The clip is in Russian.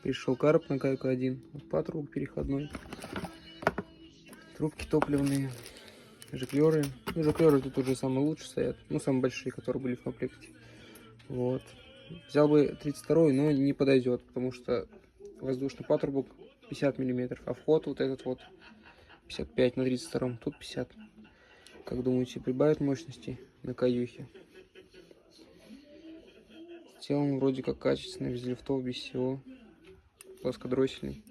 Пришел карп на Кайку 1. Вот патрубок переходной. Трубки топливные. Жиклеры. Ну, жиклеры тут уже самые лучшие стоят. Ну, самые большие, которые были в комплекте. Вот. Взял бы 32-й, но не подойдет, потому что воздушный патрубок 50 мм, а вход вот этот вот 55 на 32-м, тут 50. Как думаете, прибавит мощности на каюхе? Сделан вроде как качественно, без лифтов, без всего. Плоскодроссельный.